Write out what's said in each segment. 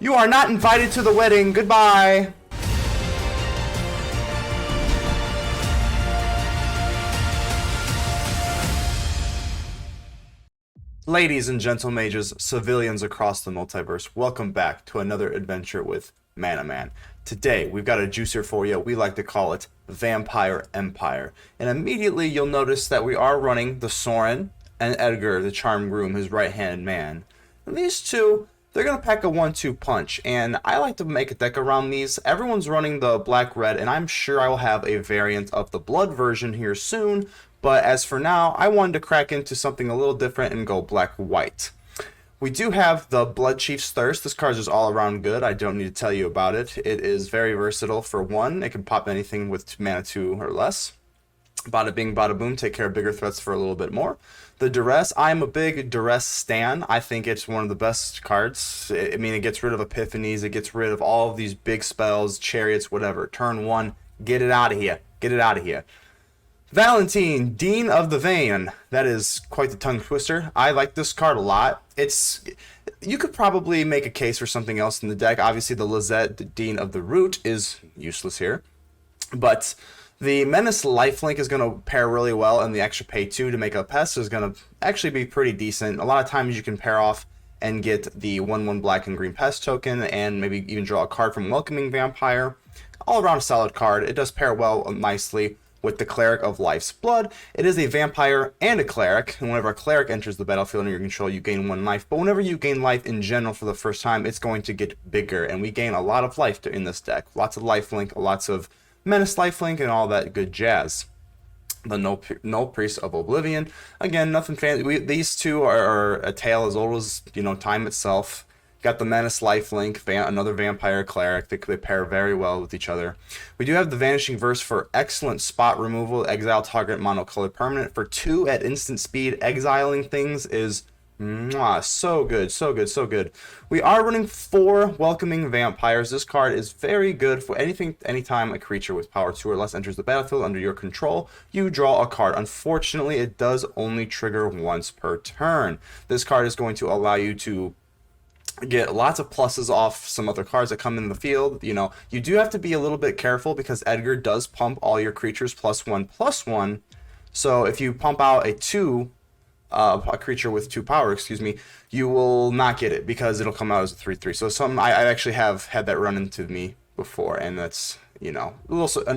You are not invited to the wedding. Goodbye. Ladies and gentle mages, civilians across the multiverse, welcome back to another adventure with ManaMan. Today, we've got a juicer for you. We like to call it Vampire Empire. And immediately you'll notice that we are running the Sorin and Edgar, the Charmed Groom, his right-hand man. And these two, they're going to pack a 1-2 punch. And I like to make a deck around these. Everyone's running the black-red, and I'm sure I will have a variant of the blood version here soon. But as for now, I wanted to crack into something a little different and go black-white. We do have the Blood Chief's Thirst. This card is all around good. I don't need to tell you about it. It is very versatile for one. It can pop anything with mana 2 or less. Bada bing, bada boom, take care of bigger threats for a little bit more. The Duress, I am a big Duress stan. I think it's one of the best cards. I mean, it gets rid of Epiphanies. It gets rid of all of these big spells, chariots, whatever. Turn 1, get it out of here. Get it out of here. Valentine, Dean of the Vein. That is quite the tongue twister. I like this card a lot. You could probably make a case for something else in the deck. Obviously, the Lizette, Dean of the Root, is useless here. But the Menace Lifelink is going to pair really well, and the extra pay 2 to make a Pest is going to actually be pretty decent. A lot of times you can pair off and get the 1/1 black and green Pest token, and maybe even draw a card from Welcoming Vampire. All around a solid card. It does pair well nicely with the Cleric of Life's Blood. It is a vampire and a cleric, and whenever a cleric enters the battlefield under your control, you gain 1 life. But whenever you gain life in general for the first time, it's going to get bigger, and we gain a lot of life in this deck. Lots of lifelink, lots of Menace lifelink, and all that good jazz. The Null Priest of Oblivion. Again, nothing fancy. These two are a tale as old as, time itself. Got the Menace lifelink, another vampire cleric. They pair very well with each other. We do have the Vanishing Verse for excellent spot removal. Exile target monocolored permanent for 2 at instant speed. Exiling things is so good, so good, so good. We are running 4 Welcoming Vampires. This card is very good for anytime a creature with power 2 or less enters the battlefield under your control, you draw a card. Unfortunately, it does only trigger once per turn. This card is going to allow you to get lots of pluses off some other cards that come in the field. You do have to be a little bit careful because Edgar does pump all your creatures +1/+1. So if you pump out a creature with 2 power, you will not get it because it'll come out as a 3/3. So I actually have had that run into me before, and that's an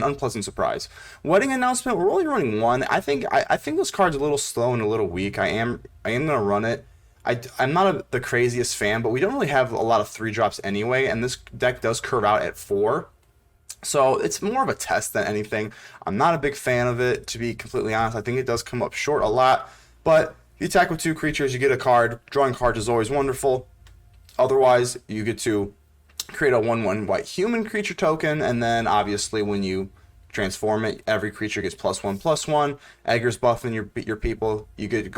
unpleasant surprise. Wedding Announcement, we're only running 1. I think this card's a little slow and a little weak. I am gonna run it. I'm not the craziest fan, but we don't really have a lot of 3-drops anyway, and this deck does curve out at 4. So it's more of a test than anything. I'm not a big fan of it, to be completely honest. I think it does come up short a lot, but if you attack with 2 creatures, you get a card. Drawing cards is always wonderful. Otherwise, you get to create a 1/1 white human creature token, and then obviously when you transform it, every creature gets +1/+1. Edgar's buffing your people. You get to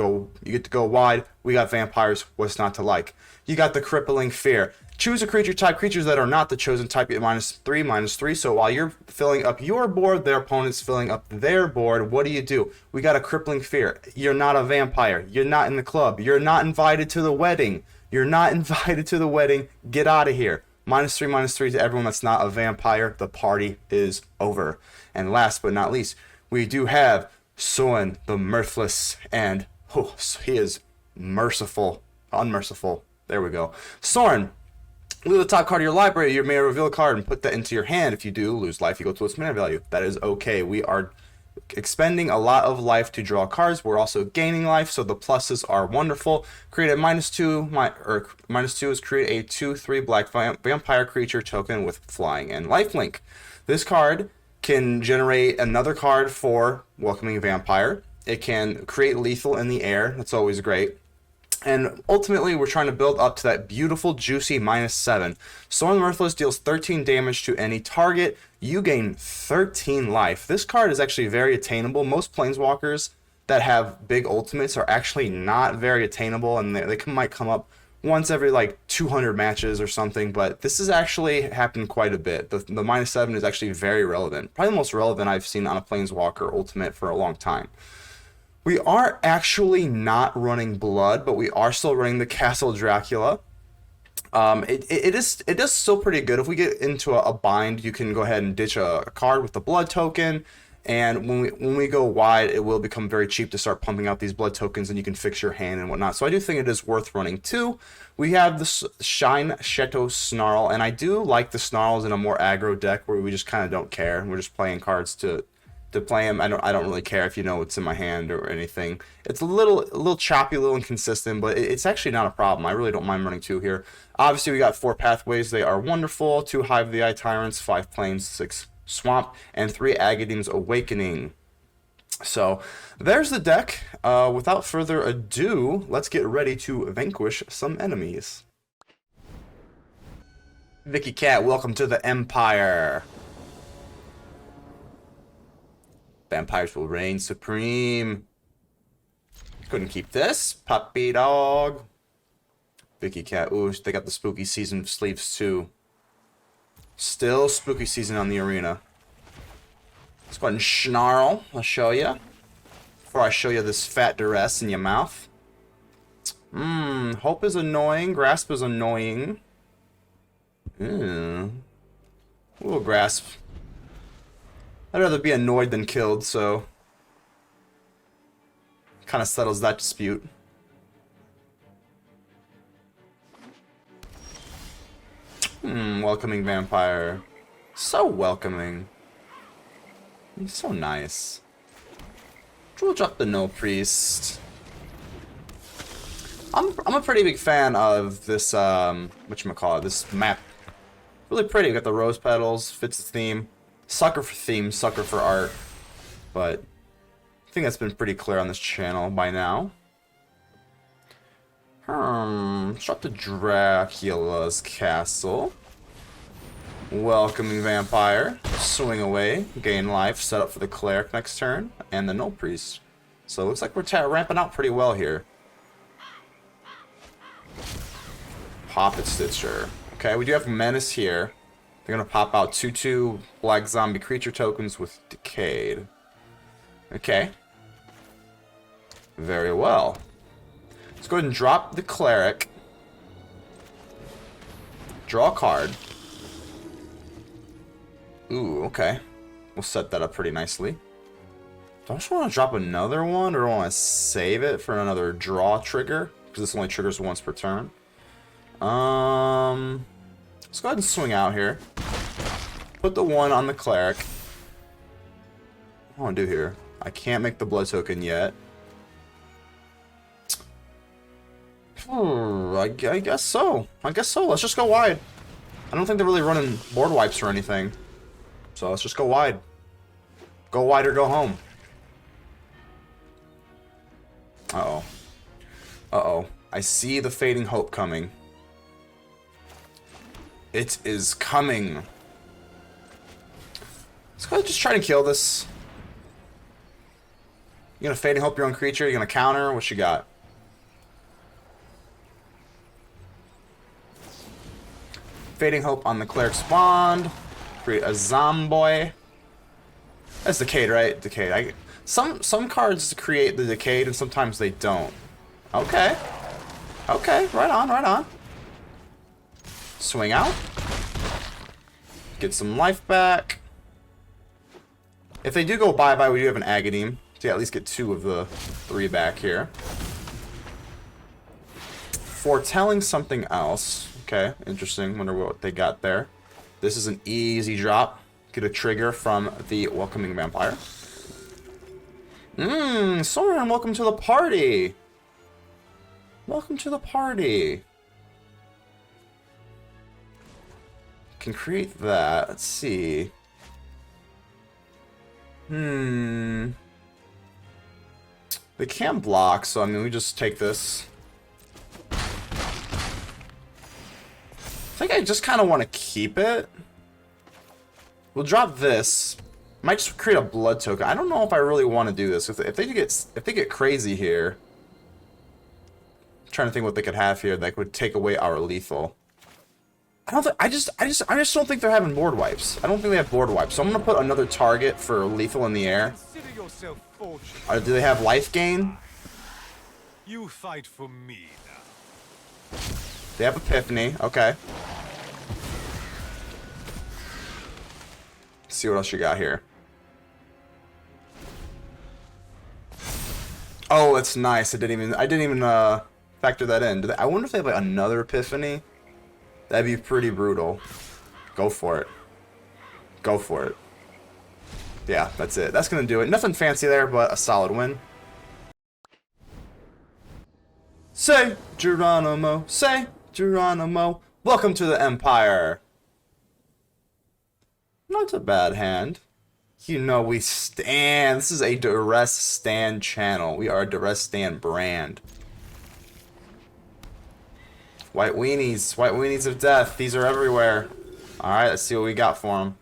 go wide. We got vampires. What's not to like? You got the Crippling Fear. Choose a creature type. Creatures that are not the chosen type get -3/-3. So while you're filling up your board, their opponent's filling up their board. What do? We got a Crippling Fear. You're not a vampire. You're not in the club. You're not invited to the wedding. You're not invited to the wedding. Get out of here. -3/-3 to everyone that's not a vampire. The party is over. And last but not least, we do have Sorin the Mirthless, and he is unmerciful. There we go. Sorin, leave the top card of your library. You may reveal a card and put that into your hand. If you do, lose life equal to its mana value. That is okay. We are expending a lot of life to draw cards. We're also gaining life, so the pluses are wonderful. Create a -2 is create a 2/3 black vampire creature token with flying and lifelink. This card can generate another card for Welcoming Vampire. It can create lethal in the air. That's always great. And ultimately, we're trying to build up to that beautiful, juicy -7. Sorin the Mirthless deals 13 damage to any target. You gain 13 life. This card is actually very attainable. Most Planeswalkers that have big ultimates are actually not very attainable, and they might come up once every 200 matches or something, but this has actually happened quite a bit. The -7 is actually very relevant. Probably the most relevant I've seen on a Planeswalker ultimate for a long time. We are actually not running Blood, but we are still running the Castle Dracula. It does still pretty good. If we get into a bind, you can go ahead and ditch a card with the blood token, and when we go wide, it will become very cheap to start pumping out these blood tokens, and you can fix your hand and whatnot. So I do think it is worth running too. We have the Shine Sheto Snarl, and I do like the Snarls in a more aggro deck where we just kind of don't care. We're just playing cards to play them. I don't really care if you know what's in my hand or anything. It's a little choppy, a little inconsistent, but it's actually not a problem. I really don't mind running two here. Obviously, we got 4 pathways. They are wonderful. 2 Hive of the Eye Tyrants, 5 Plains, 6 Swamp, and 3 Agadeem's Awakening. So there's the deck. Without further ado, let's get ready to vanquish some enemies. Vicky Cat, welcome to the Empire. Vampires will reign supreme. Couldn't keep this. Puppy dog. Vicky Cat. Ooh, they got the spooky season sleeves too. Still spooky season on the arena. Let's go ahead and snarl. I'll show you. Before I show you this fat duress in your mouth. Hope is annoying. Grasp is annoying. Ooh, grasp. I'd rather be annoyed than killed, so kind of settles that dispute. Welcoming vampire. So welcoming. He's so nice. We'll drop the no priest. I'm a pretty big fan of this whatchamacallit, this map. Really pretty. We got the rose petals, fits the theme. Sucker for theme, sucker for art. But I think that's been pretty clear on this channel by now. Drop the Dracula's castle. Welcoming vampire. Swing away. Gain life. Set up for the cleric next turn. And the no priest. So it looks like we're ramping out pretty well here. Poppet Stitcher. Okay, we do have Menace here. They're going to pop out 2/2 black zombie creature tokens with Decayed. Okay. Very well. Let's go ahead and drop the cleric. Draw a card. Ooh, okay. We'll set that up pretty nicely. Do I just want to drop another one, or do I want to save it for another draw trigger? Because this only triggers once per turn. Let's go ahead and swing out here. Put the 1 on the cleric. What do I want to do here? I can't make the blood token yet. I guess so. I guess so. Let's just go wide. I don't think they're really running board wipes or anything. So let's just go wide. Go wide or go home. Uh-oh. Uh-oh. I see the fading hope coming. It is coming. Let's go ahead and just try to kill this. You gonna fading hope your own creature? You gonna counter? What you got? Fading hope on the cleric's bond. Create a zomboy. That's decayed, right? Decayed. Some cards create the decayed and sometimes they don't. Okay. Okay, right on, right on. Swing out. Get some life back. If they do go bye-bye, we do have an Agadeem. So yeah, at least get 2 of the 3 back here. Foretelling something else. Okay, interesting. Wonder what they got there. This is an easy drop. Get a trigger from the welcoming vampire. Sorin, welcome to the party. Welcome to the party. Can create that. Let's see. They can't block, so I mean, we just take this. I think I just kind of want to keep it. We'll drop this. Might just create a blood token. I don't know if I really want to do this. If they get crazy here. I'm trying to think what they could have here that would take away our lethal. I just don't think they're having board wipes. I don't think they have board wipes. So I'm gonna put another target for lethal in the air. Do they have life gain? You fight for me now. They have Epiphany. Okay. Let's see what else you got here. Oh, it's nice. I didn't even factor that in. I wonder if they have like another Epiphany. That'd be pretty brutal. Go for it. Go for it. Yeah, that's it. That's gonna do it. Nothing fancy there, but a solid win. Say Geronimo. Say Geronimo. Welcome to the Empire. Not a bad hand. You know we stand. This is a Duress Stand channel. We are a Duress Stand brand. White weenies of death. These are everywhere. Alright, let's see what we got for them.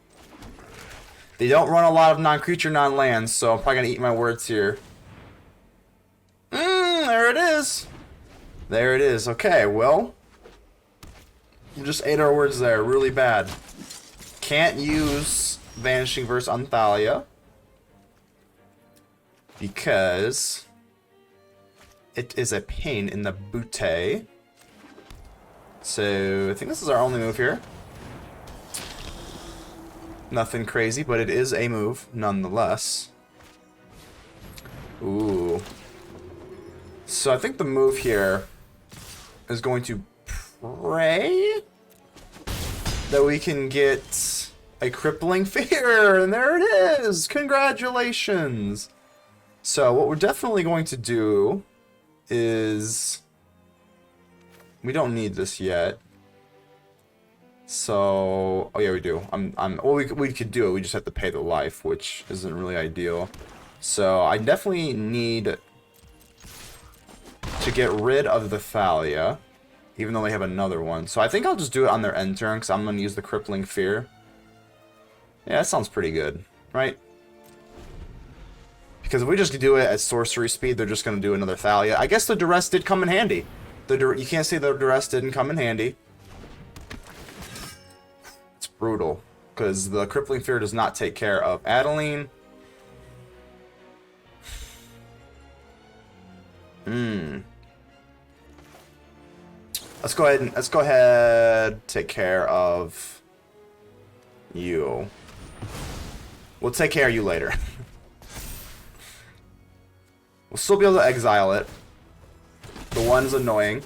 They don't run a lot of non-creature, non-lands, so I'm probably going to eat my words here. There it is. There it is. Okay, well. We just ate our words there. Really bad. Can't use Vanishing Verse on Thalia. Because it is a pain in the booty. So, I think this is our only move here. Nothing crazy, but it is a move, nonetheless. Ooh. So, I think the move here is going to pray that we can get a Crippling Fear, and there it is! Congratulations! So, what we're definitely going to do is... We don't need this yet. So, oh yeah, we do. Well, we could do it. We just have to pay the life, which isn't really ideal. So, I definitely need to get rid of the Thalia, even though they have another one. So, I think I'll just do it on their end turn, because I'm going to use the Crippling Fear. Yeah, that sounds pretty good, right? Because if we just do it at sorcery speed, they're just going to do another Thalia. I guess the Duress did come in handy. You can't say the Duress didn't come in handy. It's brutal. Because the Crippling Fear does not take care of Adeline. Let's go ahead take care of you. We'll take care of you later. We'll still be able to exile it. The one's annoying.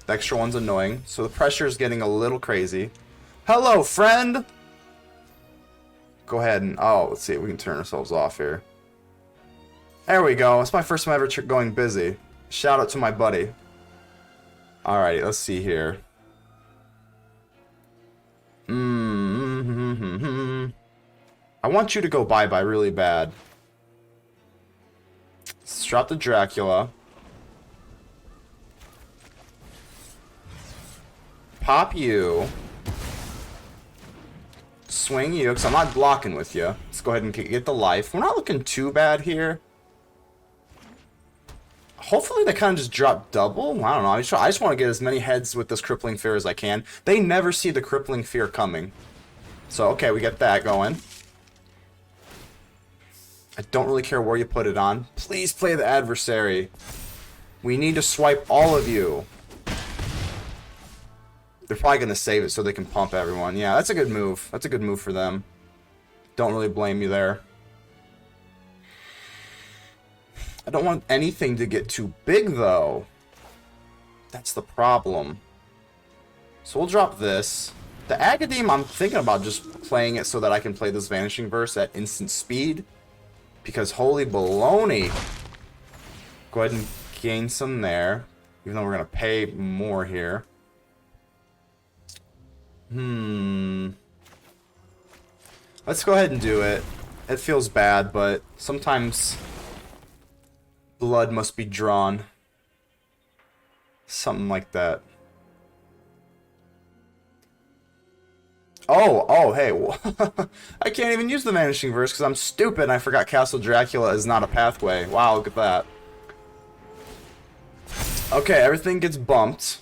The extra one's annoying. So the pressure is getting a little crazy. Hello, friend! Go ahead and... Oh, let's see if we can turn ourselves off here. There we go. It's my first time ever going busy. Shout out to my buddy. Alrighty, let's see here. I want you to go bye-bye really bad. Let's drop the Dracula. Pop you. Swing you, because I'm not blocking with you. Let's go ahead and get the life. We're not looking too bad here. Hopefully they kind of just drop double. I don't know. I just want to get as many heads with this Crippling Fear as I can. They never see the Crippling Fear coming. So, okay, we get that going. I don't really care where you put it on. Please play the adversary. We need to swipe all of you. They're probably going to save it so they can pump everyone. Yeah, that's a good move. That's a good move for them. Don't really blame you there. I don't want anything to get too big, though. That's the problem. So we'll drop this. The Academe, I'm thinking about just playing it so that I can play this Vanishing Verse at instant speed. Because holy baloney. Go ahead and gain some there. Even though we're going to pay more here. Let's go ahead and do it. It feels bad, but sometimes blood must be drawn. Something like that. Oh, hey. I can't even use the Vanishing Verse because I'm stupid and I forgot Castle Dracula is not a pathway. Wow, look at that. Okay, everything gets bumped.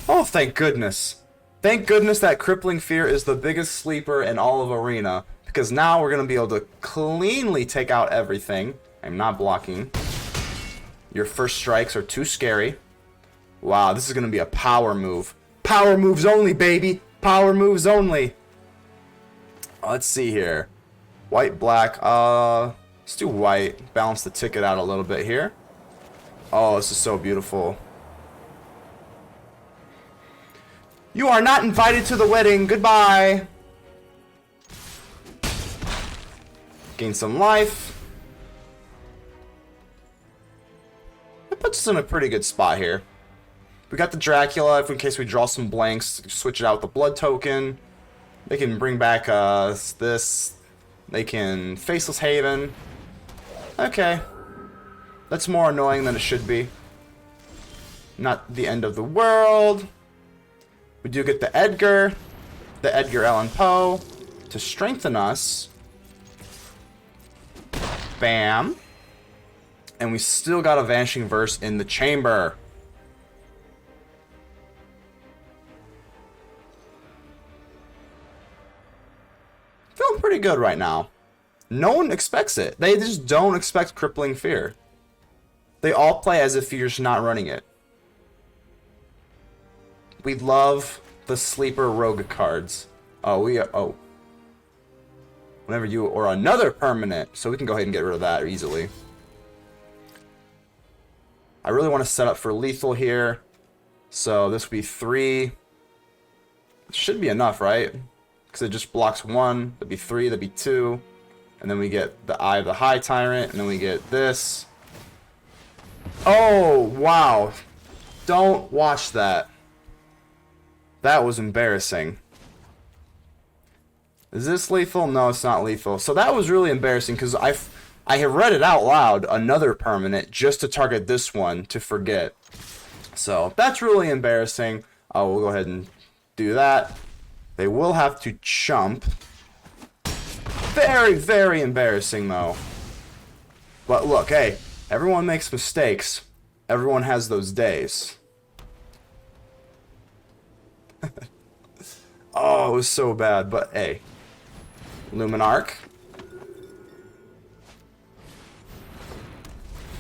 Oh, thank goodness. Thank goodness that Crippling Fear is the biggest sleeper in all of Arena. Because now we're going to be able to cleanly take out everything. I'm not blocking. Your first strikes are too scary. Wow, this is going to be a power move. Power moves only, baby. Power moves only. Let's see here. White, black. Let's do white. Balance the ticket out a little bit here. Oh, this is so beautiful. You are not invited to the wedding. Goodbye. Gain some life. It puts us in a pretty good spot here. We got the Dracula, if in case we draw some blanks, switch it out with the blood token. They can bring back this. They can Faceless Haven. Okay. That's more annoying than it should be. Not the end of the world. We do get the Edgar Allan Poe, to strengthen us. Bam. And we still got a Vanishing Verse in the chamber. Feeling pretty good right now. No one expects it. They just don't expect Crippling Fear. They all play as if you're just not running it. We love the sleeper rogue cards. Oh. Whenever you or another permanent, so we can go ahead and get rid of that easily. I really want to set up for lethal here. So this would be 3. It should be enough, right? Because it just blocks 1. That'd be 3. That'd be 2. And then we get the Eye of the High Tyrant. And then we get this. Oh, wow. Don't watch that. That was embarrassing. Is this lethal? No, it's not lethal. So that was really embarrassing because I have read it out loud, another permanent, just to target this one to forget. So that's really embarrassing. We'll go ahead and do that. They will have to chump. Very, very embarrassing though. But look, hey, everyone makes mistakes. Everyone has those days. Oh, it was so bad, but hey. Luminarch.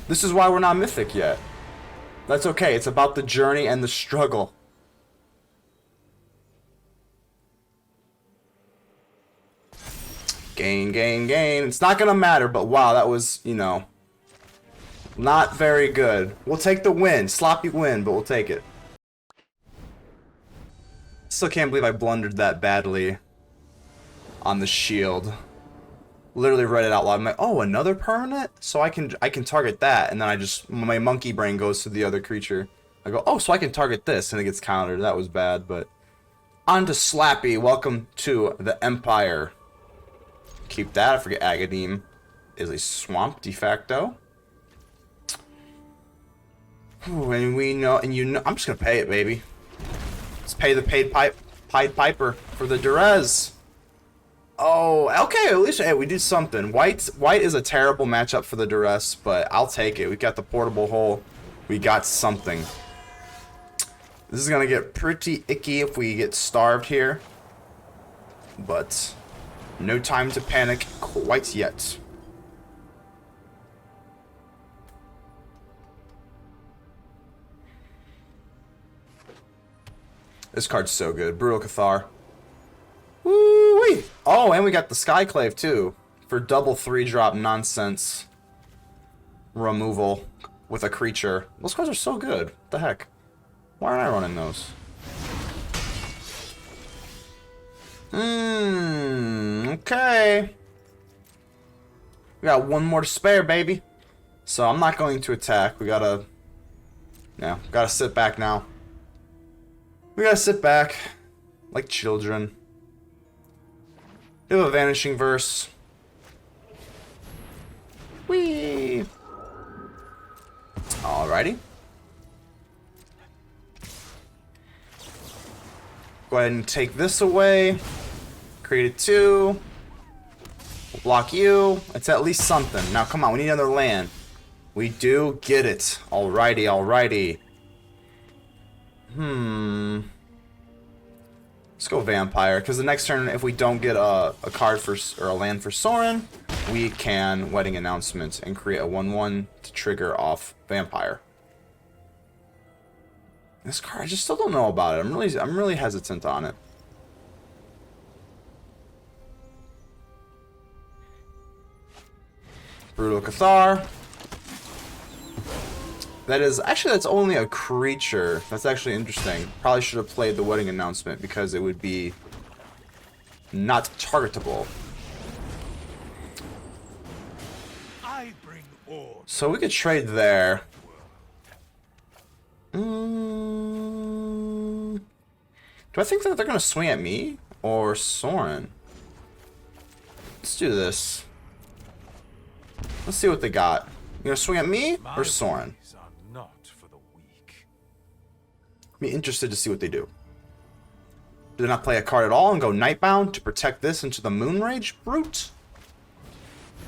This is why we're not Mythic yet. That's okay, it's about the journey and the struggle. Gain. It's not gonna matter, but wow, that was, you know, not very good. We'll take the win. Sloppy win, but we'll take it. Still can't believe I blundered that badly on the shield. Literally read it out loud. I'm like, oh, another permanent? So I can target that, and then my monkey brain goes to the other creature. I go, oh, so I can target this, and it gets countered. That was bad, but on to Slappy. Welcome to the Empire. Keep that. I forget Agadine is a swamp de facto. Ooh, and we know, and you know, I'm just gonna pay it, baby. Let's pay the Pied Piper for the Durez. Oh, okay, at least hey, we did something. White is a terrible matchup for the Duress, but I'll take it. We got the portable hole. We got something. This is gonna get pretty icky if we get starved here. But no time to panic quite yet. This card's so good. Brutal Cathar. Woo-wee! Oh, and we got the Skyclave too for double 3-drop nonsense removal with a creature. Those cards are so good. What the heck? Why aren't I running those? Okay. We got one more to spare, baby. So I'm not going to attack. We gotta sit back now. We gotta sit back like children. We have a Vanishing Verse. Whee! Alrighty. Go ahead and take this away. Create a 2. We'll block you. It's at least something. Now, come on. We need another land. We do get it. Alrighty, alrighty. Let's go Vampire, because the next turn, if we don't get a card for or a land for Sorin, we can Wedding Announcement and create a 1/1 to trigger off Vampire. This card, I just still don't know about it. I'm really hesitant on it. Brutal Cathar. That's only a creature. That's actually interesting. Probably should have played the wedding announcement because it would be not targetable. So we could trade there. Do I think that they're gonna swing at me or Sorin? Let's do this. Let's see what they got. You gonna swing at me or Sorin? Be interested to see what they do. Do they not play a card at all and go Nightbound to protect this into the Moonrage Brute?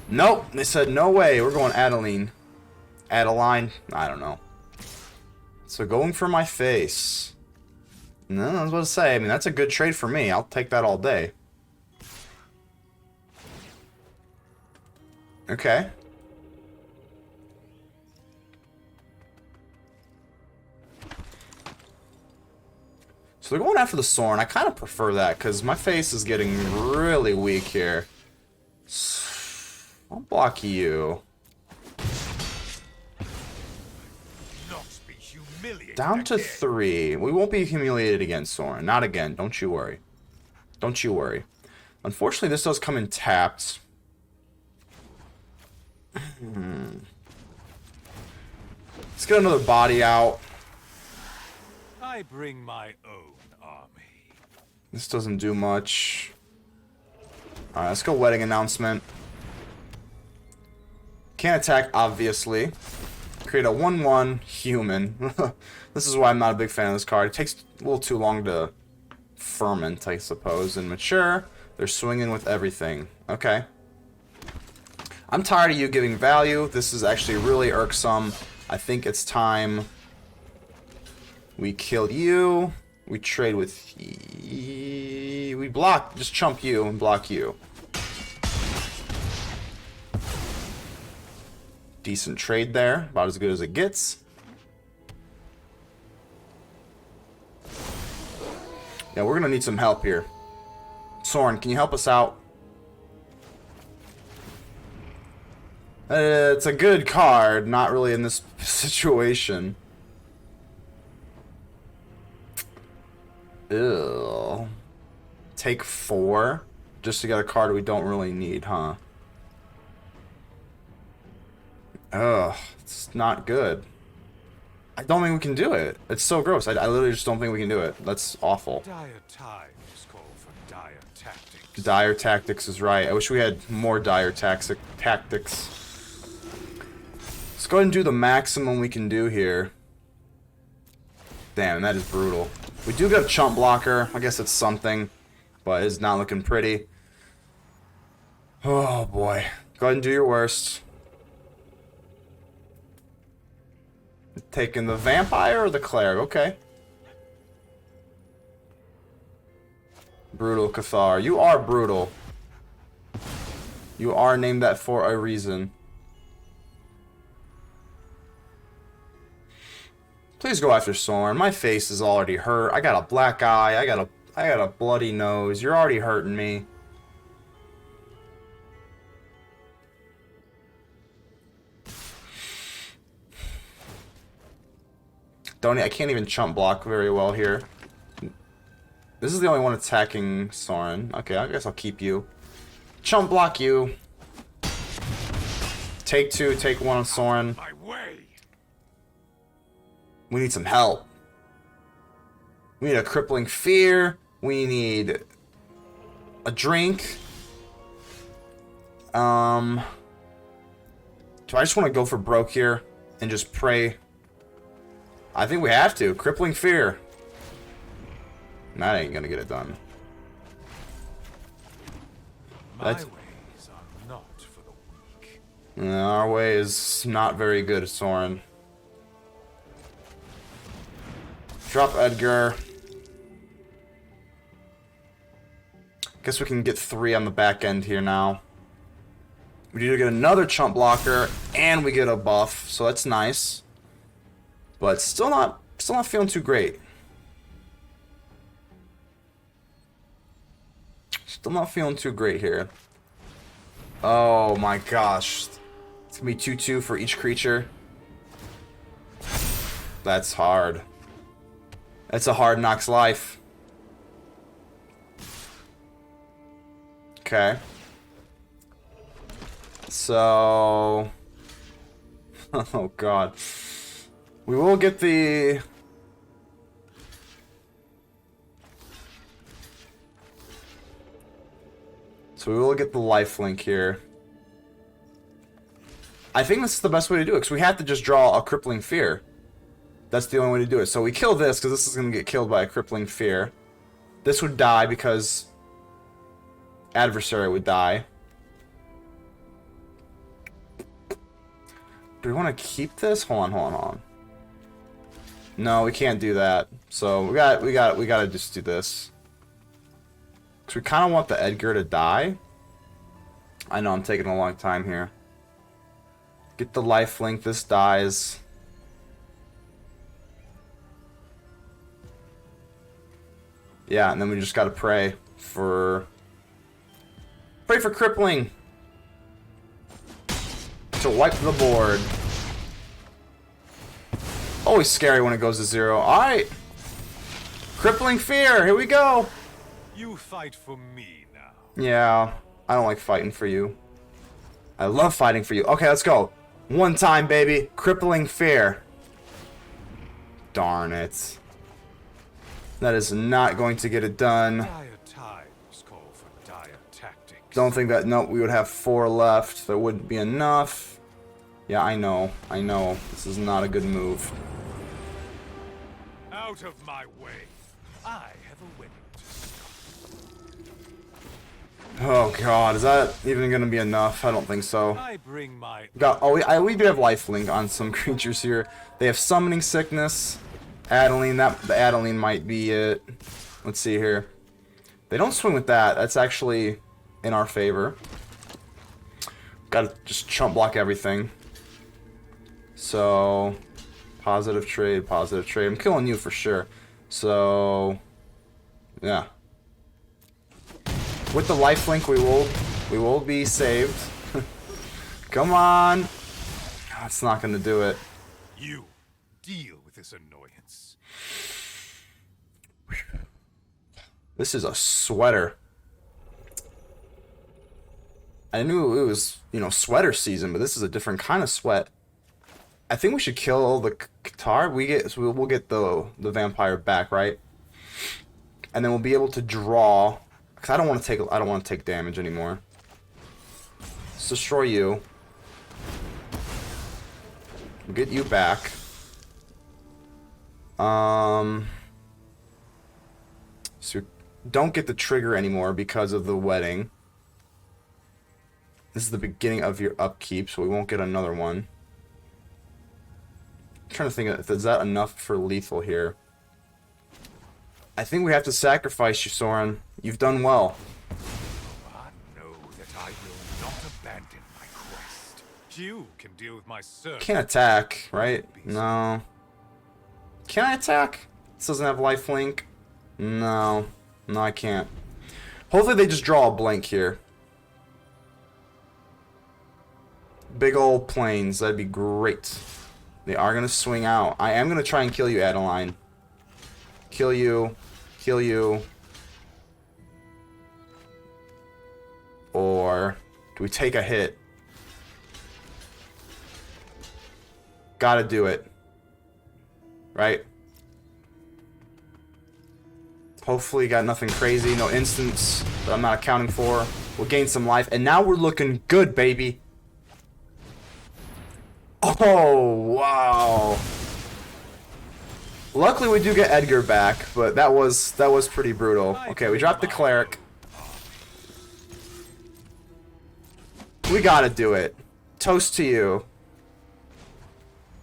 Nope. They said no way. We're going Adeline. Adeline? I don't know. So going for my face. No, I was about to say. I mean, that's a good trade for me. I'll take that all day. Okay. So they're going after the Sorin. I kind of prefer that because my face is getting really weak here. I'll block you. Down to 3. We won't be humiliated again, Sorin. Not again. Don't you worry. Don't you worry. Unfortunately, this does come in tapped. Let's get another body out. I bring my own army. This doesn't do much. Alright, let's go wedding announcement. Can't attack, obviously. Create a 1/1 human. This is why I'm not a big fan of this card. It takes a little too long to ferment, I suppose, and mature. They're swinging with everything. Okay. I'm tired of you giving value. This is actually really irksome. I think it's time we kill you. We trade with... We block. Just chump you and block you. Decent trade there. About as good as it gets. Yeah, we're going to need some help here. Sorin, can you help us out? It's a good card. Not really in this situation. Ew. Take 4 just to get a card we don't really need, huh? Ugh, it's not good. I don't think we can do it. It's so gross. I literally just don't think we can do it. That's awful. Dire times call for dire tactics. Dire tactics is right. I wish we had more dire tactics. Let's go ahead and do the maximum we can do here. Damn, that is brutal. We do get a chump blocker. I guess it's something, but it's not looking pretty. Oh boy. Go ahead and do your worst. Taking the vampire or the cleric? Okay. Brutal Cathar. You are brutal. You are named that for a reason. Please go after Sorin. My face is already hurt. I got a black eye. I got a bloody nose. You're already hurting me. I can't even chump block very well here. This is the only one attacking Sorin. Okay, I guess I'll keep you. Chump block you. Take 2, take 1 on Sorin. We need some help. We need a crippling fear. We need a drink. Do I just want to go for broke here and just pray? I think we have to. Crippling fear. That ain't gonna get it done. My ways are not for the weak. No, our way is not very good, Sorin. Drop Edgar. Guess we can get 3 on the back end here now. We need to get another chump blocker, and we get a buff, so that's nice. But still not Still not feeling too great. Still not feeling too great here. Oh my gosh. It's gonna be 2/2 for each creature. That's hard. That's a hard knocks life. Okay. So... oh god. We will get the... so we will get the lifelink here. I think this is the best way to do it, because we have to just draw a Crippling Fear. That's the only way to do it. So we kill this, because this is going to get killed by a Crippling Fear. This would die, because Adversary would die. Do we want to keep this? Hold on. No, we can't do that. So we gotta just do this. Cause we kind of want the Edgar to die. I know I'm taking a long time here. Get the lifelink. This dies. Yeah, and then we just gotta pray for crippling to wipe the board. Always scary when it goes to 0. Alright. Crippling Fear, here we go. You fight for me now. Yeah, I don't like fighting for you. I love fighting for you. Okay, let's go. One time, baby. Crippling Fear. Darn it. That is not going to get it done. Dire times call for dire tactics. Don't think that... nope, we would have 4 left. That wouldn't be enough. Yeah, I know. This is not a good move. Out of my way. I have a wedding to start. Oh god, is that even gonna be enough? I don't think so. I bring my... we do have lifelink on some creatures here. They have Summoning Sickness. Adeline, the Adeline might be it. Let's see here. They don't swing with that. That's actually in our favor. Gotta just chump block everything. So, positive trade. I'm killing you for sure. So, yeah. With the lifelink, we will be saved. Come on. That's not gonna do it. You deal with this annoyance. This is a sweater. I knew it was, sweater season, but this is a different kind of sweat. I think we should kill the Qatar. We'll get the vampire back, right? And then we'll be able to draw. Cause I don't want to take damage anymore. Let's destroy you. We'll get you back. So don't get the trigger anymore because of the wedding. This is the beginning of your upkeep, so we won't get another one. I'm trying to think if is that enough for lethal here. I think we have to sacrifice you, Sorin. You've done well. I know that I will not abandon my quest. You can deal with my servant. Can't attack, right? No. Can I attack? This doesn't have lifelink. No. No, I can't. Hopefully they just draw a blank here. Big old planes. That'd be great. They are going to swing out. I am going to try and kill you, Adeline. Kill you. Kill you. Or do we take a hit? Gotta do it. Right? Hopefully got nothing crazy. No instants that I'm not accounting for. We'll gain some life. And now we're looking good, baby. Oh, wow. Luckily we do get Edgar back, but that was pretty brutal. Okay, we dropped the cleric. We gotta do it. Toast to you.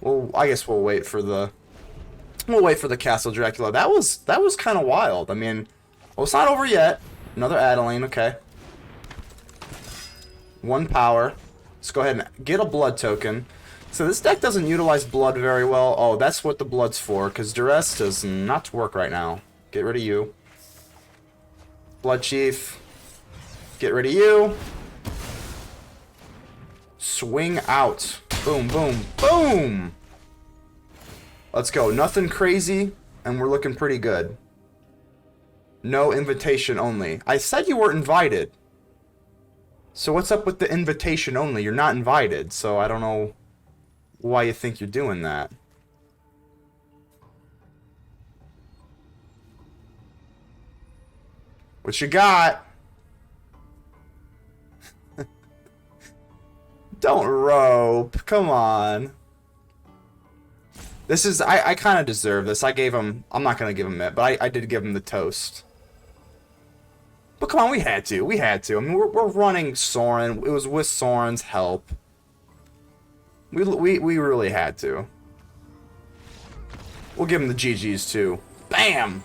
Well, I guess we'll wait for the Castle Dracula. That was kind of wild. I mean, well, it's not over yet. Another Adeline, okay. 1 power. Let's go ahead and get a blood token. So this deck doesn't utilize blood very well. Oh, that's what the blood's for, because duress does not work right now. Get rid of you. Blood Chief. Get rid of you. Swing out. Boom, boom, boom! Let's go. Nothing crazy, and we're looking pretty good. No invitation only. I said you weren't invited. So what's up with the invitation only? You're not invited, so I don't know why you think you're doing that. What you got? Don't rope. Come on. This is... I kind of deserve this. I gave him... I'm not going to give him it, but I did give him the toast. But come on, we had to. We had to. I mean, we're running Sorin. It was with Sorin's help. We really had to. We'll give him the GGs too. Bam!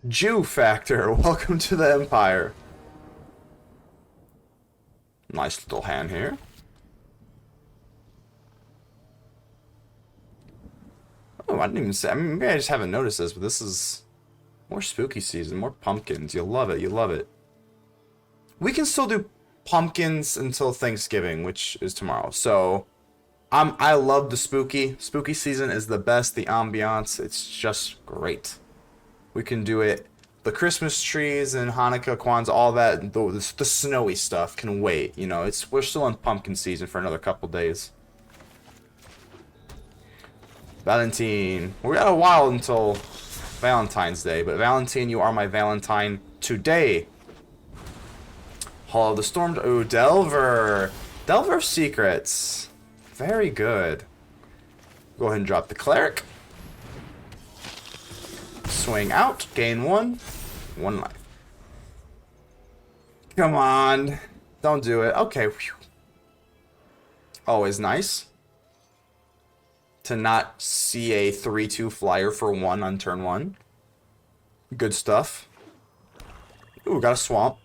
Jew Factor, welcome to the Empire. Nice little hand here. Oh, I didn't even say... I mean, maybe I just haven't noticed this, but this is... More spooky season, more pumpkins. You'll love it, you love it. We can still do pumpkins until Thanksgiving, which is tomorrow. So, I love the spooky. Spooky season is the best. The ambiance, it's just great. We can do it. The Christmas trees and Hanukkah, Kwanzaa, all that, the snowy stuff can wait. You know, we're still in pumpkin season for another couple days. Valentine. We got a while until Valentine's Day, but Valentine, you are my Valentine today. Hall of the Storm. Ooh, Delver. Delver Secrets. Very good. Go ahead and drop the Cleric. Swing out. Gain 1. 1 life. Come on. Don't do it. Okay. Whew. Always nice to not see a 3/2 flyer for 1 on turn 1. Good stuff. Ooh, got a swamp.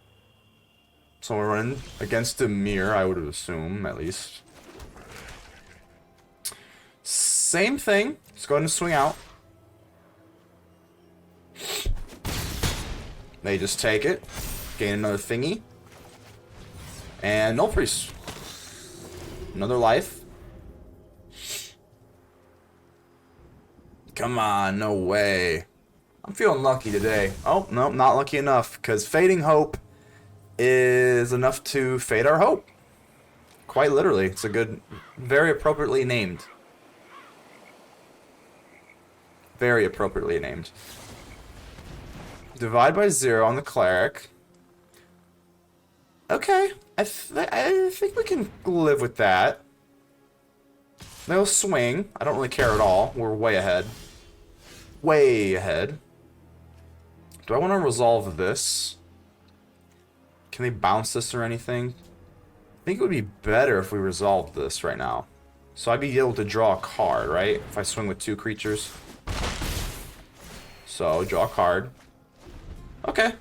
So we're running against a mirror, I would assume, at least. Same thing. Let's go ahead and swing out. They just take it. Gain another thingy. And no priest. Another life. Come on, no way. I'm feeling lucky today. Oh, no, not lucky enough, because Fading Hope is enough to fade our hope. Quite literally. It's a good, very appropriately named. Very appropriately named. Divide by 0 on the Cleric. Okay, I think we can live with that. They'll swing. I don't really care at all. We're way ahead. Way ahead. Do I want to resolve this? Can they bounce this or anything? I think it would be better if we resolved this right now. So I'd be able to draw a card, right? If I swing with 2 creatures. So, draw a card. Okay.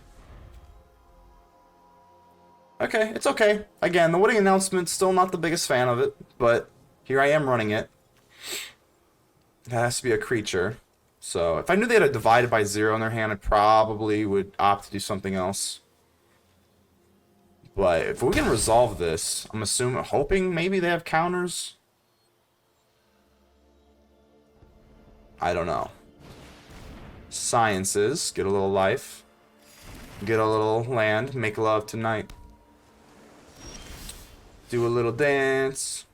Okay, it's okay. Again, the wedding announcement, still not the biggest fan of it, but here I am running it. It has to be a creature. So, if I knew they had a divided by 0 in their hand, I probably would opt to do something else. But if we can resolve this, I'm hoping maybe they have counters. I don't know. Sciences, get a little life. Get a little land, make love tonight. Do a little dance.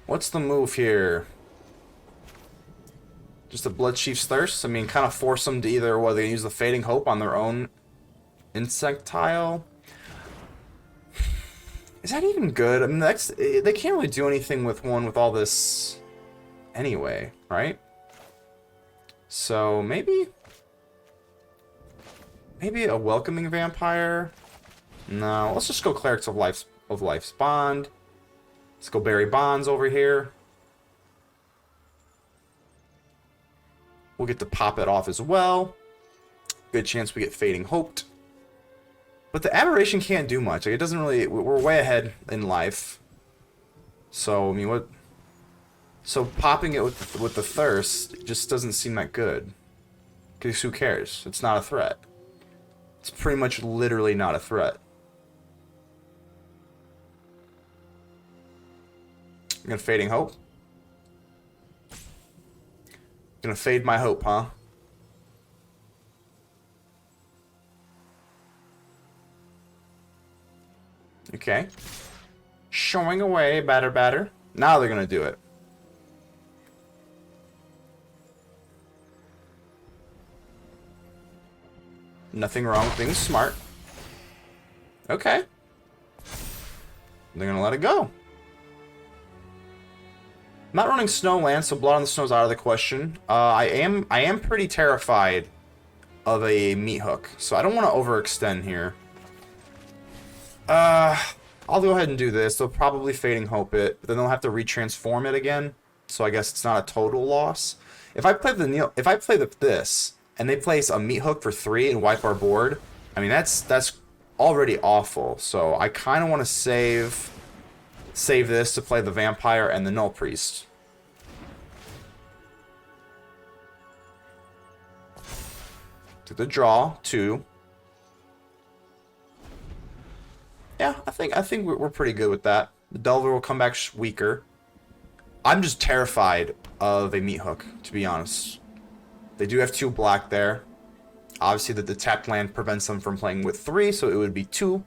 What's the move here? Just a Blood Chief's Thirst? I mean, kind of force them to either whether they use the Fading Hope on their own insectile. Is that even good? I mean, they can't really do anything with one with all this anyway, right? So maybe a Welcoming Vampire. No, let's just go Clerics of Life's Bond. Let's go Barry Bonds over here. We'll get to pop it off as well. Good chance we get Fading Hoped. But the aberration can't do much. Like, it doesn't really... We're way ahead in life. So, I mean, what... So, popping it with the thirst just doesn't seem that good. Because who cares? It's not a threat. It's pretty much literally not a threat. I'm gonna Fading Hope. Gonna fade my hope, huh? Okay. Showing away, batter. Now they're gonna do it. Nothing wrong with being smart. Okay. They're gonna let it go. I'm not running Snowland, so Blood on the Snow is out of the question. I am pretty terrified of a meat hook, so I don't want to overextend here. I'll go ahead and do this. They'll probably Fading Hope it, but then they'll have to retransform it again. So I guess it's not a total loss. If I play this and they place a meat hook for 3 and wipe our board, I mean that's already awful. So I kind of want to save this to play the Vampire and the Null Priest. To the draw 2. Yeah, I think we're pretty good with that. The Delver will come back weaker. I'm just terrified of a meat hook, to be honest. They do have 2 black there. Obviously, the tapped land prevents them from playing with 3, so it would be 2.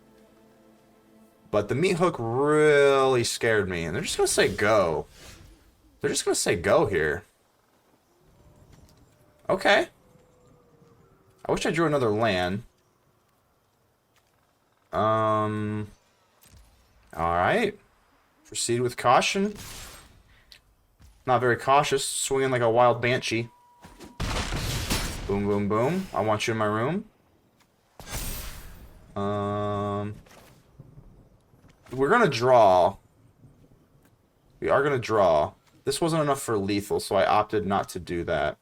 But the meat hook really scared me, and they're just gonna say go. They're just gonna say go here. Okay. I wish I drew another land. Alright. Proceed with caution. Not very cautious. Swinging like a wild banshee. Boom, boom, boom. I want you in my room. We're gonna draw. We are gonna draw. This wasn't enough for lethal, so I opted not to do that.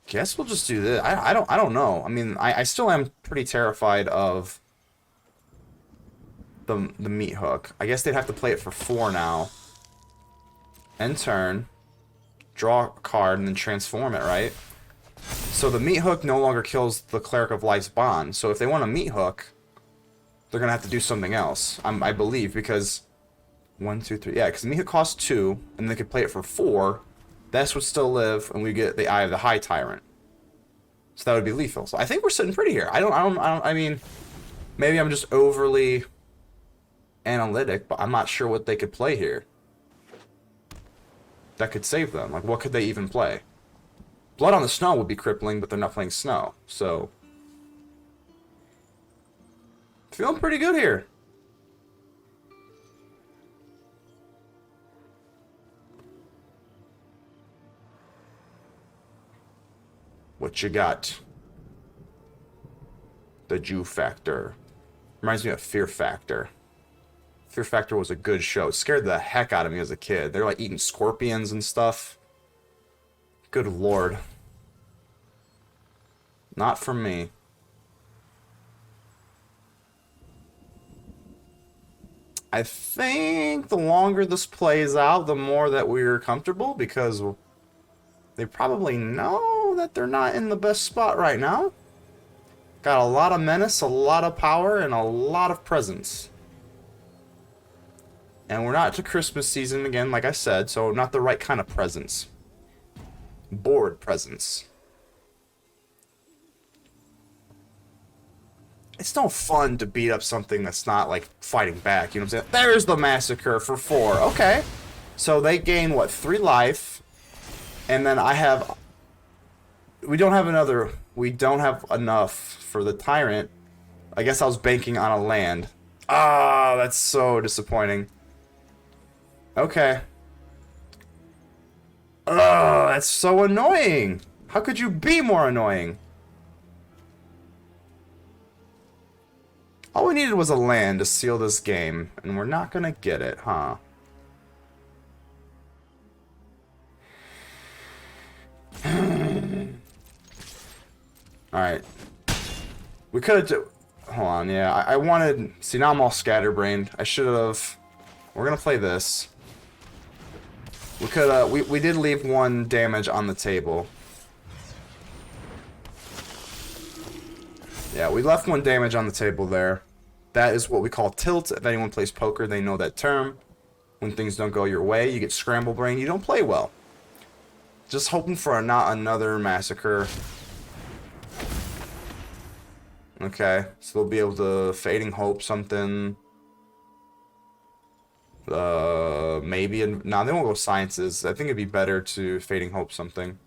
Guess we'll just do this. I don't know. I mean, I still am pretty terrified of the meat hook. I guess they'd have to play it for 4 now. End turn. Draw a card and then transform it, right? So the meat hook no longer kills the Cleric of Life's Bond. So if they want a meat hook, they're gonna have to do something else. I believe, because 1, 2, 3. Yeah, because the meat hook costs 2, and they could play it for 4. This would still live, and we get the Eye of the High Tyrant. So that would be lethal. So I think we're sitting pretty here. I mean, maybe I'm just overly analytic, but I'm not sure what they could play here that could save them. Like, what could they even play? Blood on the Snow would be crippling, but they're not playing Snow. So, feeling pretty good here. What you got? The Jew Factor. Reminds me of Fear Factor. Fear Factor was a good show. It scared the heck out of me as a kid. They're like eating scorpions and stuff. Good lord. Not for me. I think the longer this plays out, the more that we're comfortable, because they probably know that they're not in the best spot right now. Got a lot of menace, a lot of power, and a lot of presence. And we're not to Christmas season again, like I said, so not the right kind of presence. Board presence. It's no fun to beat up something that's not, like, fighting back, you know what I'm saying? There's the Massacre for 4. Okay. So they gain, what, 3 life. And then I have... We don't have enough for the Tyrant. I guess I was banking on a land. Ah, that's so disappointing. Okay. Oh, that's so annoying. How could you be more annoying? All we needed was a land to seal this game, and we're not gonna get it, huh? Alright. We could have... Hold on, yeah. I wanted... See, now I'm all scatterbrained. I should have... We're gonna play this. We could we did leave 1 damage on the table. Yeah, we left 1 damage on the table there. That is what we call tilt. If anyone plays poker, they know that term. When things don't go your way, you get scramble brain, you don't play well. Just hoping for not another massacre. Okay, so they'll be able to Fading Hope something. Maybe. Nah, they won't go Sciences. I think it'd be better to Fading Hope something.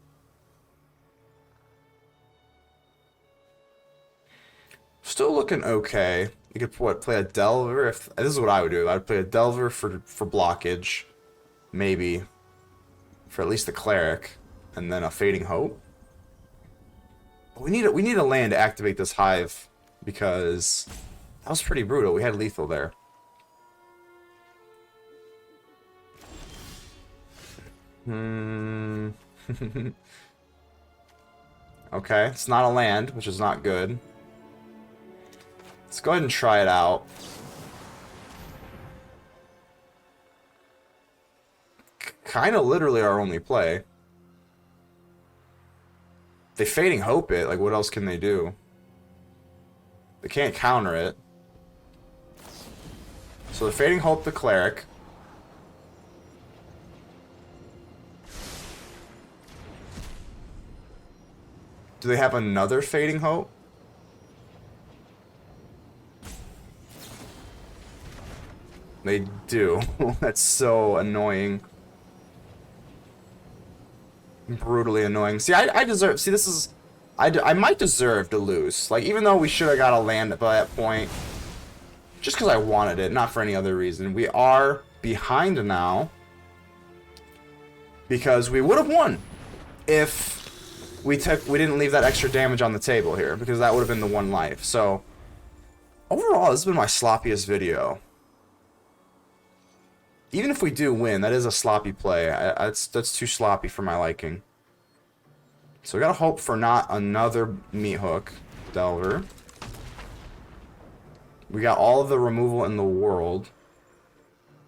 Still looking okay. You could play a Delver. If this is what I would do, I'd play a Delver for blockage, maybe for at least the Cleric, and then a Fading Hope. But we need a land to activate this Hive because that was pretty brutal. We had lethal there. Okay, it's not a land, which is not good. Let's go ahead and try it out. Kind of literally our only play. They Fading Hope it, like what else can they do? They can't counter it. So they're Fading Hope the Cleric. Do they have another Fading Hope? They do. That's so annoying. Brutally annoying. See, I deserve... See, this is... I might deserve to lose. Like, even though we should have got a land by that point. Just because I wanted it, not for any other reason. We are behind now. Because we would have won. If we didn't leave that extra damage on the table here. Because that would have been the 1 life. So, overall, this has been my sloppiest video. Even if we do win, that is a sloppy play. That's too sloppy for my liking. So we gotta hope for not another Meat Hook Delver. We got all of the removal in the world.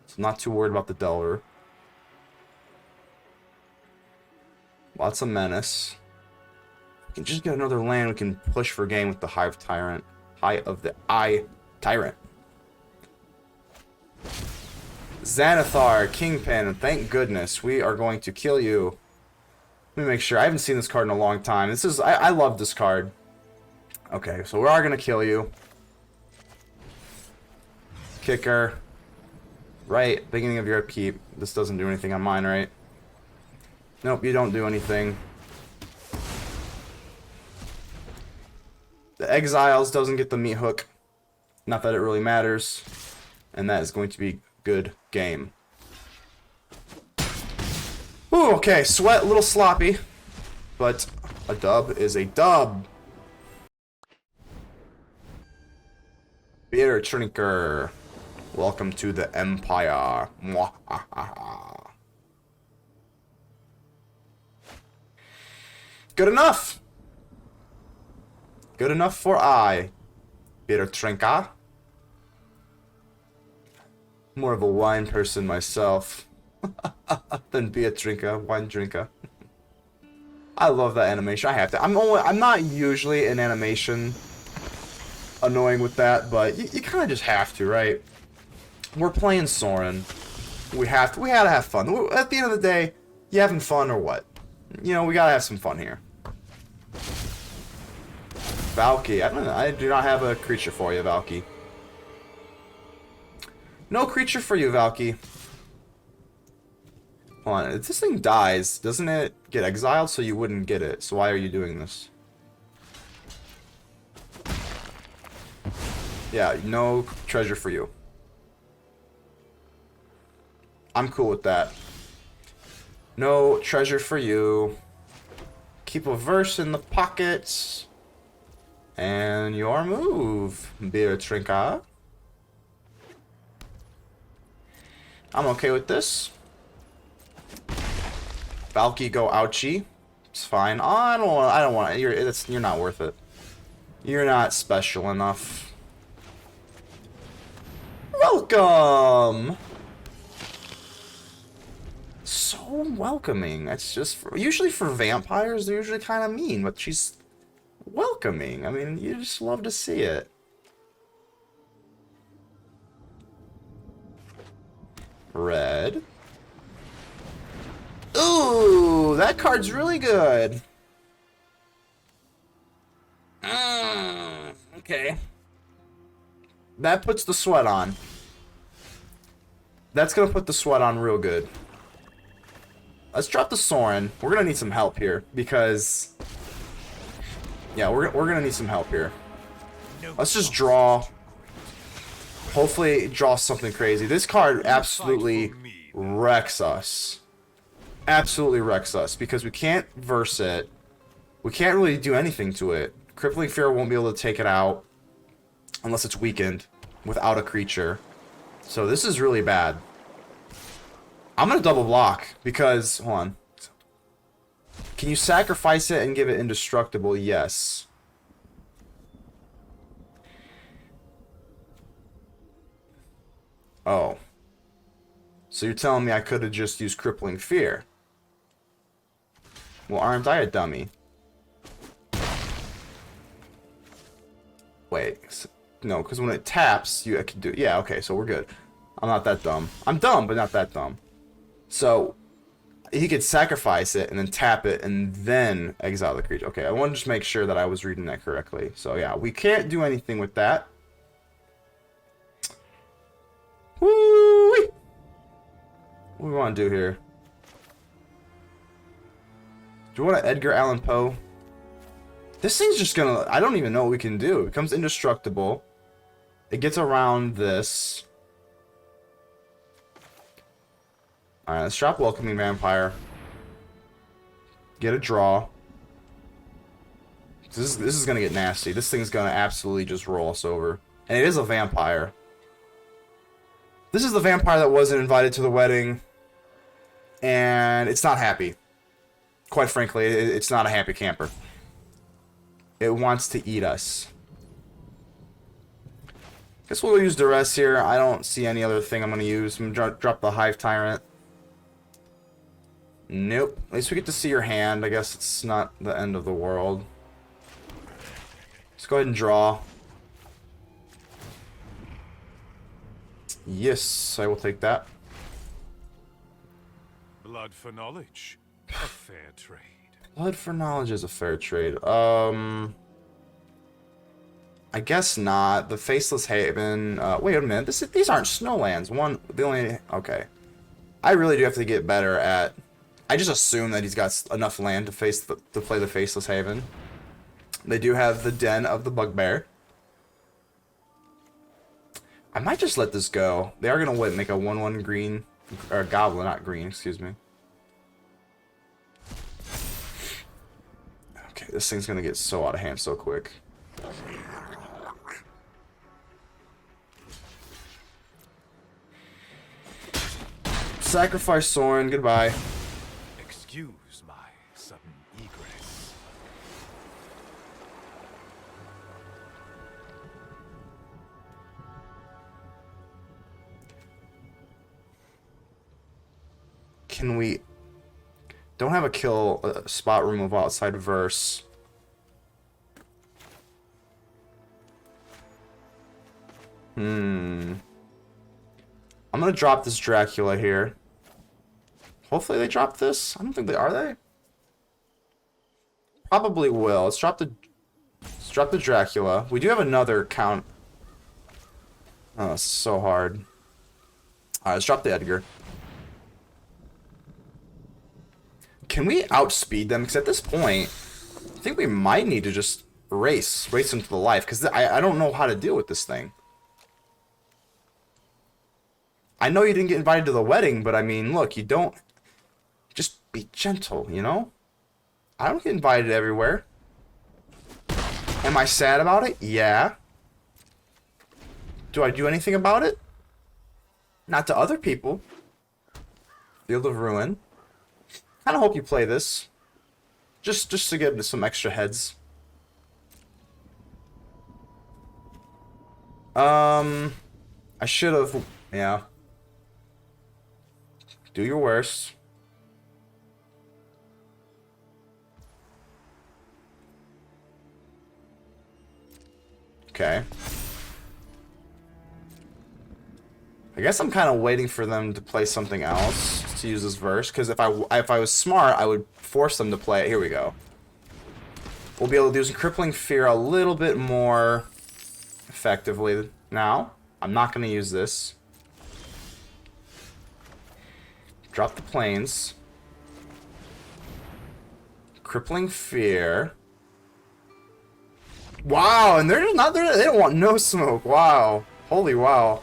So I'm not too worried about the Delver. Lots of menace. We can just get another land. We can push for game with the Hive Tyrant. Eye of the Eye Tyrant. Xanathar, Kingpin, thank goodness. We are going to kill you. Let me make sure. I haven't seen this card in a long time. This is... I love this card. Okay, so we are going to kill you. Kicker. Right, beginning of your upkeep. This doesn't do anything on mine, right? Nope, you don't do anything. The Exiles doesn't get the Meat Hook. Not that it really matters. And that is going to be good game. Ooh, okay, sweat, a little sloppy. But a dub is a dub. Beer Trinker. Welcome to the Empire. Good enough. Good enough for I. Beer Trinker. More of a wine person myself than be a drinker, wine drinker. I love that animation. I have to. I'm not usually an animation annoying with that, but you kind of just have to, right? We're playing Sorin. We had to have fun. At the end of the day, you having fun or what? You know, we gotta have some fun here. Valky, I do not have a creature for you, Valky. No creature for you, Valky. Hold on, if this thing dies, doesn't it get exiled so you wouldn't get it? So why are you doing this? Yeah, no treasure for you. I'm cool with that. No treasure for you. Keep a verse in the pockets. And your move, Beer Trinka. I'm okay with this. Valky go ouchie. It's fine. Oh, I don't want. You're not worth it. You're not special enough. Welcome! So welcoming. It's just usually for vampires, they're usually kind of mean, but she's welcoming. I mean, you just love to see it. Red. Ooh, that card's really good. Okay. That puts the sweat on. That's gonna put the sweat on real good. Let's drop the Sorin. We're gonna need some help here because, yeah, we're gonna need some help here. Let's just draw. Hopefully, draw something crazy. This card absolutely wrecks us. Absolutely wrecks us because we can't verse it. We can't really do anything to it. Crippling Fear won't be able to take it out unless it's weakened without a creature. So this is really bad. I'm gonna double block because, hold on. Can you sacrifice it and give it indestructible? Yes. Oh. So you're telling me I could have just used Crippling Fear? Well, aren't I a dummy? Wait. No, because when it taps, I can do... Yeah, okay, so we're good. I'm not that dumb. I'm dumb, but not that dumb. So, he could sacrifice it and then tap it and then exile the creature. Okay, I want to just make sure that I was reading that correctly. So, yeah, we can't do anything with that. Woo-wee! What do we want to do here? Do we want to Edgar Allan Poe? This thing's just gonna... I don't even know what we can do. It becomes indestructible. It gets around this. Alright, let's drop Welcoming Vampire. Get a draw. This is gonna get nasty. This thing's gonna absolutely just roll us over. And it is a vampire. This is the vampire that wasn't invited to the wedding. And it's not happy. Quite frankly, it's not a happy camper. It wants to eat us. Guess we'll use Duress here. I don't see any other thing I'm going to use. I'm going to drop the Hive Tyrant. Nope. At least we get to see your hand. I guess it's not the end of the world. Let's go ahead and draw. Yes, I will take that. Blood for knowledge. A fair trade. Blood for knowledge is a fair trade. I guess not. The Faceless Haven. Wait a minute. These aren't snowlands. Okay. I really do have to get better at. I just assume that he's got enough land to play the Faceless Haven. They do have the Den of the Bugbear. I might just let this go. They are gonna make a 1/1 green, or goblin, not green. Excuse me. Okay, this thing's gonna get so out of hand so quick. Sacrifice Sorin, goodbye. Excuse my sudden egress. Can we... Don't have a kill spot removal outside verse. I'm gonna drop this Dracula here. Hopefully they drop this. I don't think they are. They probably will. Let's drop the Dracula. We do have another count. Oh, it's so hard. Alright, let's drop the Edgar. Can we outspeed them? Because at this point, I think we might need to just race them to the life. Because I don't know how to deal with this thing. I know you didn't get invited to the wedding, but I mean, look, you don't... Just be gentle, you know? I don't get invited everywhere. Am I sad about it? Yeah. Do I do anything about it? Not to other people. Field of Ruin. Kind of hope you play this. Just to get some extra heads. I should have, yeah. Do your worst. Okay. I guess I'm kind of waiting for them to play something else to use this verse, because if I was smart, I would force them to play it. Here we go. We'll be able to do some Crippling Fear a little bit more effectively now. I'm not going to use this. Drop the planes. Crippling Fear. Wow, and they're not there. They don't want no smoke. Wow. Holy wow.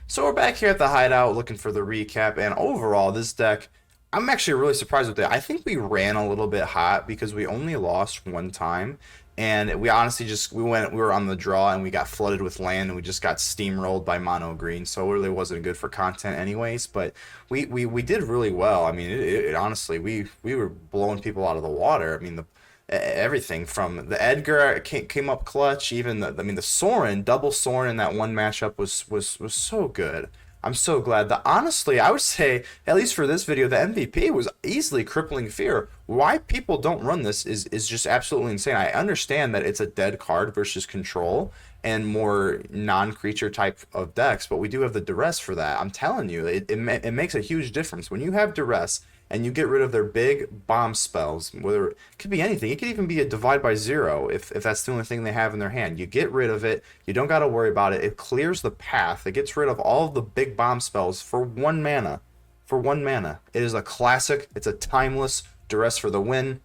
So we're back here at the hideout looking for the recap, and overall this deck, I'm actually really surprised with it. I think we ran a little bit hot because we only lost one time, and we honestly we were on the draw and we got flooded with land and we just got steamrolled by mono green, so it really wasn't good for content anyways. But we did really well. I mean, it honestly, we were blowing people out of the water. I mean, everything from the Edgar came up clutch. Even the Sorin, double Sorin in that one matchup was so good. I'm so glad that, honestly, I would say, at least for this video, the MVP was easily Crippling Fear. Why people don't run this is just absolutely insane. I understand that it's a dead card versus control and more non-creature type of decks, but we do have the duress for that. I'm telling you, it makes a huge difference. When you have duress and you get rid of their big bomb spells, whether it could be anything, it could even be a divide by zero if that's the only thing they have in their hand. You get rid of it, you don't got to worry about it. It clears the path, it gets rid of all of the big bomb spells for 1 mana. For 1 mana. It is a classic, it's a timeless duress for the win.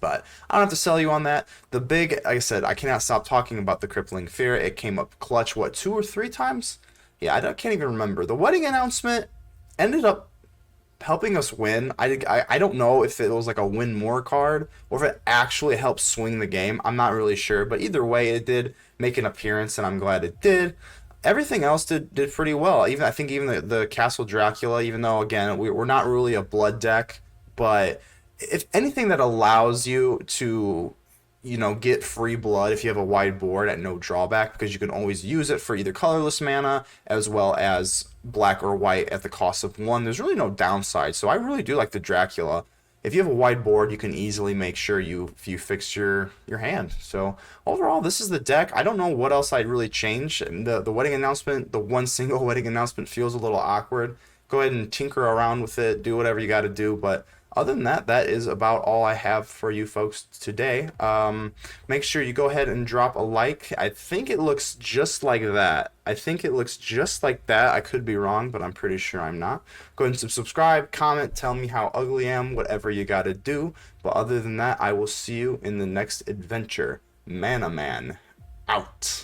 But I don't have to sell you on that. The big, like I said, I cannot stop talking about the Crippling Fear. It came up clutch, what, 2 or 3 times? Yeah, I can't even remember. The wedding announcement ended up helping us win. I don't know if it was like a win more card or if it actually helped swing the game. I'm not really sure, but either way, it did make an appearance, and I'm glad it did. Everything else did pretty well. Even I think even the Castle Dracula, even though again we're not really a blood deck, but if anything that allows you to, you know, get free blood if you have a wide board at no drawback, because you can always use it for either colorless mana as well as black or white at the cost of 1. There's really no downside. So I really do like the Dracula. If you have a wide board, you can easily make sure you fix your hand. So overall, this is the deck. I don't know what else I'd really change. The wedding announcement, the one single wedding announcement feels a little awkward. Go ahead and tinker around with it, do whatever you got to do, but other than that, that is about all I have for you folks today. Make sure you go ahead and drop a like. I think it looks just like that. I think it looks just like that. I could be wrong, but I'm pretty sure I'm not. Go ahead and subscribe, comment, tell me how ugly I am, whatever you got to do. But other than that, I will see you in the next adventure. ManaMan, out.